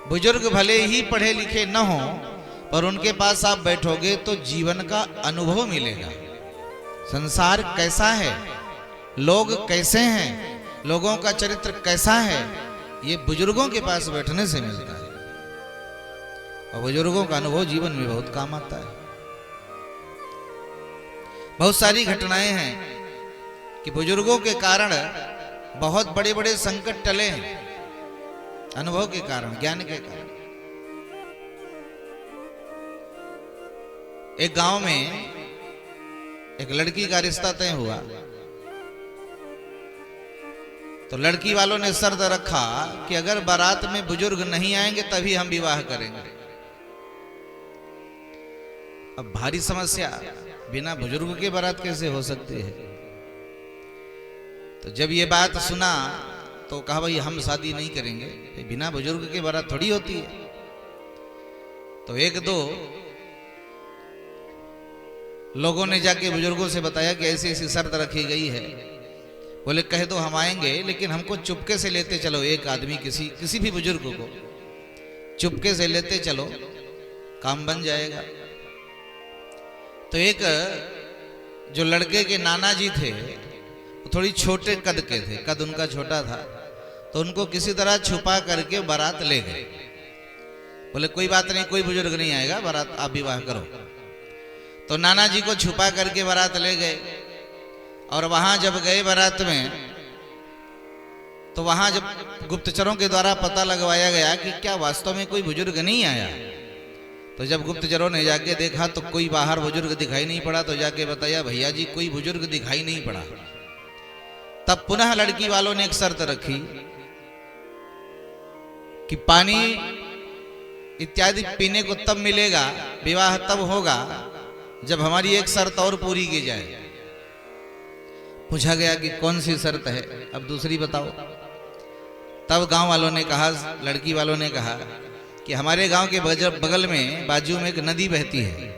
बुजुर्ग भले ही पढ़े लिखे न हो, पर उनके पास आप बैठोगे तो जीवन का अनुभव मिलेगा। संसार कैसा है, लोग कैसे हैं, लोगों का चरित्र कैसा है, ये बुजुर्गों के पास बैठने से मिलता है। और बुजुर्गों का अनुभव जीवन में बहुत काम आता है। बहुत सारी घटनाएं हैं कि बुजुर्गों के कारण बहुत बड़े बड़े संकट टले हैं, अनुभव के कारण, ज्ञान के कारण। एक गांव में एक लड़की का रिश्ता तय हुआ, तो लड़की वालों ने शर्त रखा कि अगर बारात में बुजुर्ग नहीं आएंगे तभी हम विवाह करेंगे। अब भारी समस्या, बिना बुजुर्ग के बारात कैसे हो सकती है। तो जब ये बात सुना तो कहा भाई हम शादी नहीं करेंगे, बिना बुजुर्ग के बारात थोड़ी होती है। तो एक दो लोगों ने जाके बुजुर्गों से बताया कि ऐसी ऐसी शर्त रखी गई है। बोले कह दो हम आएंगे, लेकिन हमको चुपके से लेते चलो। एक आदमी किसी भी बुजुर्ग को चुपके से लेते चलो, काम बन जाएगा। तो एक जो लड़के के नाना जी थे, वो थोड़ी छोटे कद के थे, कद उनका छोटा था, तो उनको किसी तरह छुपा करके बारात ले गए। बोले कोई बात नहीं, कोई बुजुर्ग नहीं आएगा, बारात आप विवाह करो। तो नाना जी को छुपा करके बारात ले गए। और वहां जब गए बारात में, तो वहां जब गुप्तचरों के द्वारा पता लगवाया गया कि क्या वास्तव में कोई बुजुर्ग नहीं आया, तो जब गुप्तचरों ने जाके देखा तो कोई बाहर बुजुर्ग दिखाई नहीं पड़ा। तो जाके बताया भैया जी कोई बुजुर्ग दिखाई नहीं पड़ा। तब पुनः लड़की वालों ने एक शर्त रखी कि पानी इत्यादि पीने को तब मिलेगा, विवाह तब होगा जब हमारी एक शर्त और पूरी की जाए। पूछा गया कि कौन सी शर्त है, अब दूसरी बताओ। तब गांव वालों ने कहा, लड़की वालों ने कहा कि हमारे गांव के बगल में बाजू में एक नदी बहती है,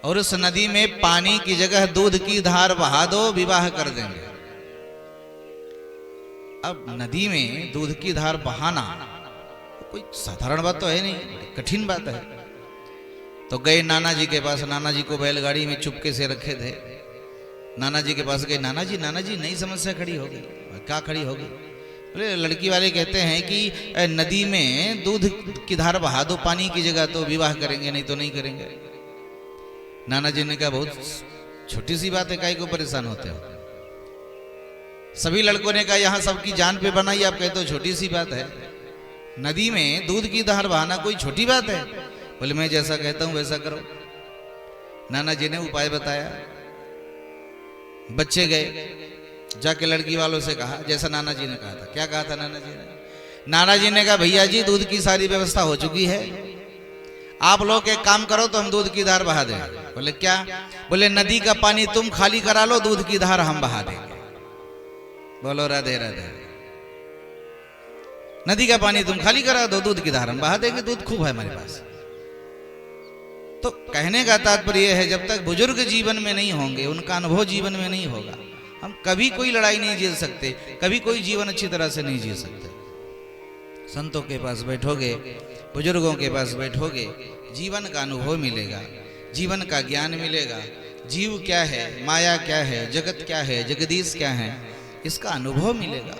और उस नदी में पानी की जगह दूध की धार बहा दो, विवाह कर देंगे। अब नदी में दूध की धार बहाना कोई साधारण बात तो है नहीं, कठिन बात है। तो गए नाना जी के पास, नाना जी को बैलगाड़ी में चुपके से रखे थे। नाना जी के पास गए, नाना जी नई समस्या खड़ी हो गई। क्या खड़ी हो गई? बोले लड़की वाले कहते हैं कि नदी में दूध की धार बहा दो पानी की जगह, तो विवाह करेंगे, नहीं तो नहीं करेंगे। नाना जी ने कहा बहुत छोटी सी बात है, काहे को परेशान होते हो। सभी लड़कों ने कहा यहाँ सबकी जान पे बनाई, आप कहते हो छोटी सी बात है। नदी में दूध की धार बहाना कोई छोटी बात है? बोले मैं जैसा कहता हूं वैसा करो। नाना जी ने उपाय बताया। बच्चे गए, जाके लड़की वालों से कहा जैसा नाना जी ने कहा था। क्या कहा था नाना जी ने? नाना जी ने कहा भैया जी दूध की सारी व्यवस्था हो चुकी है, आप लोग एक काम करो तो हम दूध की धार बहा दें। बोले क्या? बोले नदी का पानी तुम खाली करा लो, दूध की धार हम बहा देंगे। बोलो राधे राधे। नदी का पानी तुम खाली करा दो, दूध की धार हम बहा देंगे, दूध खूब है हमारे पास। तो कहने का तात्पर्य है जब तक बुजुर्ग जीवन में नहीं होंगे, उनका अनुभव जीवन में नहीं होगा, हम कभी कोई लड़ाई नहीं जीत सकते, कभी कोई जीवन अच्छी तरह से नहीं जी सकते। संतों के पास बैठोगे, बुजुर्गों के पास बैठोगे, जीवन का अनुभव मिलेगा, जीवन का ज्ञान मिलेगा। जीव क्या है, माया क्या है, जगत क्या है, जगदीश क्या है, इसका अनुभव मिलेगा।